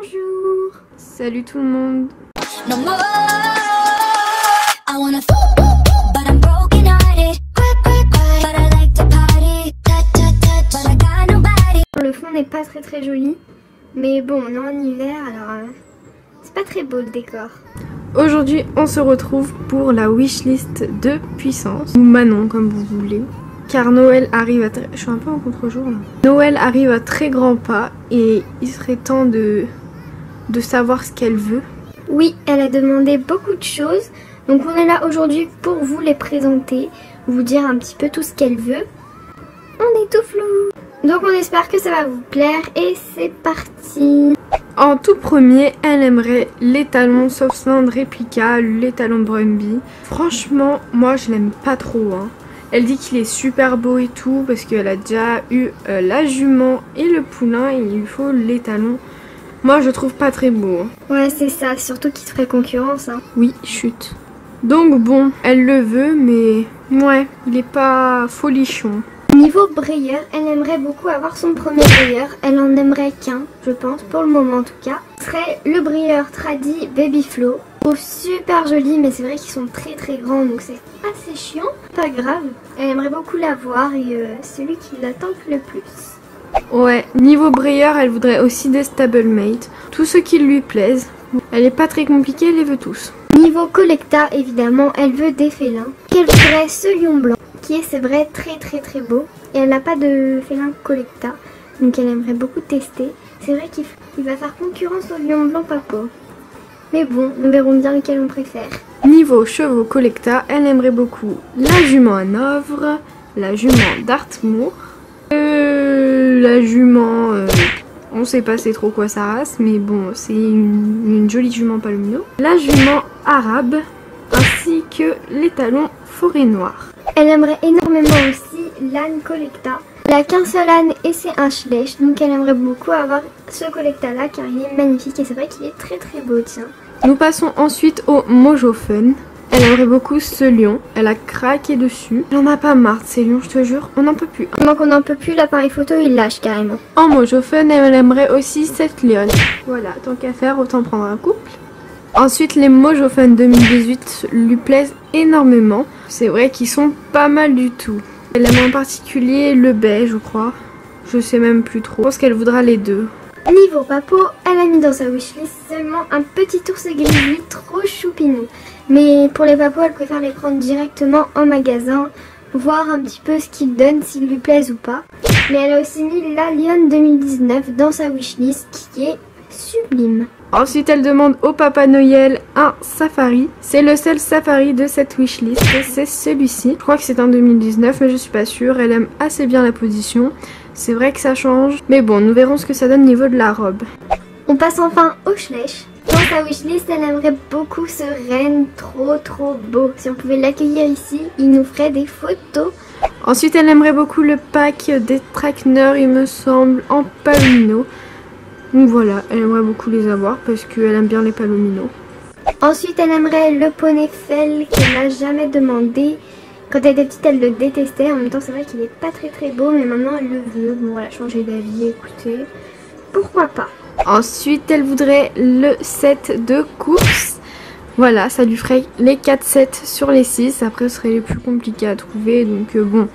Bonjour. Salut tout le monde. No more. I wanna but I'm broken hearted. But I like to party. Touch, but I got nobody. Le fond n'est pas très joli, mais bon, on est en hiver, alors c'est pas très beau le décor. Aujourd'hui, on se retrouve pour la wishlist de Puissance, ou Manon comme vous voulez. Car Noël arrive à... Je suis un peu en contre-jour là. Noël arrive à très grands pas et il serait temps de savoir ce qu'elle veut. Oui, elle a demandé beaucoup de choses. Donc on est là aujourd'hui pour vous les présenter, vous dire un petit peu tout ce qu'elle veut. On est tout flou. Donc on espère que ça va vous plaire et c'est parti. En tout premier, elle aimerait l'étalon Softland Replica, l'étalon Brumby. Franchement, moi je l'aime pas trop hein. Elle dit qu'il est super beau et tout parce qu'elle a déjà eu la jument et le poulain et il lui faut l'étalon. Moi je trouve pas très beau. Hein. Ouais c'est ça, surtout qu'il te ferait concurrence. Hein. Oui, chut. Donc bon, elle le veut mais ouais, il est pas folichon. Niveau brayeur, elle aimerait beaucoup avoir son premier brayeur. Elle en aimerait qu'un, je pense, pour le moment en tout cas. Ce serait le brayeur Tradi Baby Flow. Super joli, mais c'est vrai qu'ils sont très grands donc c'est assez chiant. Pas grave, elle aimerait beaucoup l'avoir et celui qui l'attend le plus. Ouais, niveau brayeur, elle voudrait aussi des Stablemate. Tous ceux qui lui plaisent. Elle est pas très compliquée, elle les veut tous. Niveau collecta, évidemment, elle veut des félins. Elle voudrait ce lion blanc, qui est, c'est vrai, très beau. Et elle n'a pas de félin collecta, donc elle aimerait beaucoup tester. C'est vrai qu'il va faire concurrence au lion blanc papo. Mais bon, nous verrons bien lequel on préfère. Niveau chevaux collecta, elle aimerait beaucoup la jument Hanovre, la jument Dartmoor, la jument, on sait pas c'est trop quoi sa race, mais bon, c'est une jolie jument palomino, la jument arabe, ainsi que l'étalon forêt noire. Elle aimerait énormément aussi l'âne collecta. Elle a qu'un seul âne et c'est un schlecht, donc elle aimerait beaucoup avoir ce collecta là car il est magnifique et c'est vrai qu'il est très beau, tiens. Nous passons ensuite au Mojo Fun. Elle aimerait beaucoup ce lion, elle a craqué dessus. Elle en a pas marre de ces lions, je te jure, on n'en peut plus. Donc on n'en peut plus, l'appareil photo il lâche carrément. En Mojo Fun, elle aimerait aussi cette lionne. Voilà, tant qu'à faire, autant prendre un couple. Ensuite, les Mojo Fun 2018 lui plaisent énormément. C'est vrai qu'ils sont pas mal du tout. Elle aime en particulier le beige, je crois. Je sais même plus trop. Je pense qu'elle voudra les deux. Niveau papo, elle a mis dans sa wishlist seulement un petit ours gris trop choupinou. Mais pour les papos, elle préfère les prendre directement en magasin, voir un petit peu ce qu'ils donnent, s'ils lui plaisent ou pas. Mais elle a aussi mis la lionne 2019 dans sa wishlist qui est sublime. Ensuite, elle demande au Papa Noël un safari. C'est le seul safari de cette wishlist, c'est celui-ci. Je crois que c'est un 2019, mais je suis pas sûre. Elle aime assez bien la position. C'est vrai que ça change. Mais bon, nous verrons ce que ça donne au niveau de la robe. On passe enfin au schlecht. Dans sa wishlist, elle aimerait beaucoup ce renne trop beau. Si on pouvait l'accueillir ici, il nous ferait des photos. Ensuite, elle aimerait beaucoup le pack des Trackner, il me semble, en palomino. Donc voilà, elle aimerait beaucoup les avoir parce qu'elle aime bien les palominos. Ensuite, elle aimerait le poney Fell qu'elle n'a jamais demandé. Quand elle était petite, elle le détestait. En même temps, c'est vrai qu'il est pas très beau, mais maintenant elle le veut. Bon, elle a changé d'avis, écoutez. Pourquoi pas. Ensuite, elle voudrait le set de course. Voilà, ça lui ferait les 4 sets sur les 6. Après, ce serait les plus compliqués à trouver. Donc bon,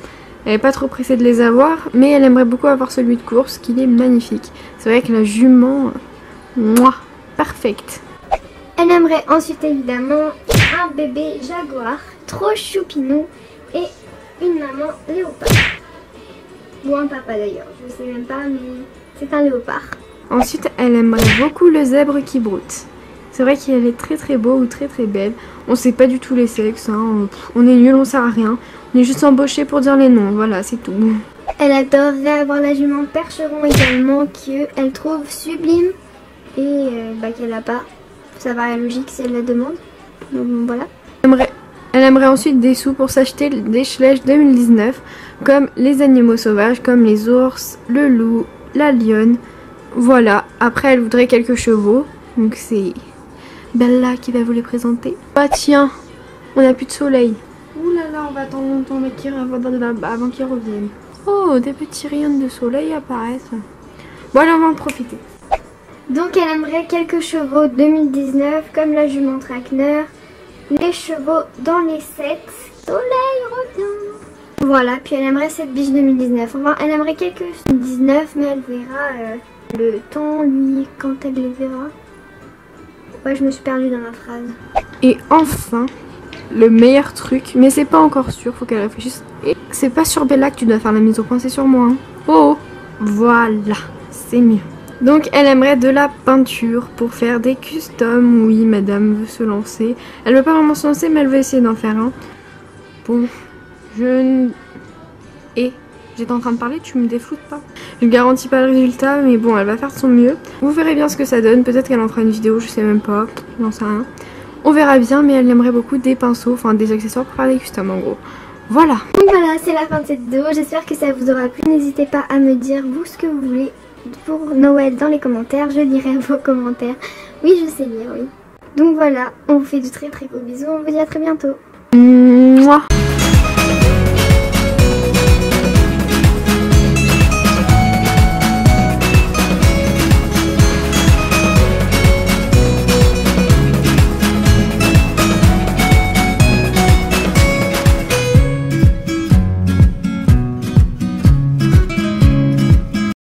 elle n'est pas trop pressée de les avoir. Mais elle aimerait beaucoup avoir celui de course, qui est magnifique. C'est vrai que la jument, mouah, parfaite. Elle aimerait ensuite évidemment un bébé jaguar, trop choupinou, et une maman léopard. Ou un papa d'ailleurs, je sais même pas, mais c'est un léopard. Ensuite, elle aimerait beaucoup le zèbre qui broute. C'est vrai qu'il est très beau ou très belle. On sait pas du tout les sexes, hein. On est nul, on sert à rien. On est juste embauché pour dire les noms, voilà, c'est tout. Elle adorerait avoir la jument percheron également, qu'elle trouve sublime et qu'elle n'a pas. Ça paraît logique si elle la demande. Donc voilà. Elle aimerait ensuite des sous pour s'acheter des schlecht 2019, comme les animaux sauvages, comme les ours, le loup, la lionne. Voilà. Après, elle voudrait quelques chevaux. Donc c'est Bella qui va vous les présenter. Ah tiens, on n'a plus de soleil. Ouh là là, on va attendre longtemps avant qu'ils reviennent. Oh, des petits rayons de soleil apparaissent. Bon, allez, on va en profiter. Donc elle aimerait quelques chevaux 2019 comme la jument Trackner, les chevaux dans les 7, soleil revient. Voilà, puis elle aimerait cette biche 2019. Enfin, elle aimerait quelques 2019 mais elle verra le temps, lui, quand elle les verra. Ouais, je me suis perdue dans ma phrase. Et enfin, le meilleur truc, mais c'est pas encore sûr, faut qu'elle réfléchisse. Et c'est pas sur Bella que tu dois faire la mise au point, c'est sur moi. Hein. Oh, voilà, c'est mieux. Donc elle aimerait de la peinture pour faire des customs. Oui, madame veut se lancer. Elle veut pas vraiment se lancer, mais elle veut essayer d'en faire un. Bon, j'étais en train de parler, tu me défloutes pas. Je ne garantis pas le résultat, mais bon, elle va faire de son mieux. Vous verrez bien ce que ça donne. Peut-être qu'elle en fera une vidéo, je sais même pas. J'en sais rien. On verra bien, mais elle aimerait beaucoup des pinceaux, enfin des accessoires pour faire des customs en gros. Voilà. Donc voilà, c'est la fin de cette vidéo. J'espère que ça vous aura plu. N'hésitez pas à me dire vous ce que vous voulez pour Noël dans les commentaires. Je lirai vos commentaires. Oui, je sais lire, oui. Donc voilà, on vous fait de très très gros bisous. On vous dit à très bientôt. Mouah.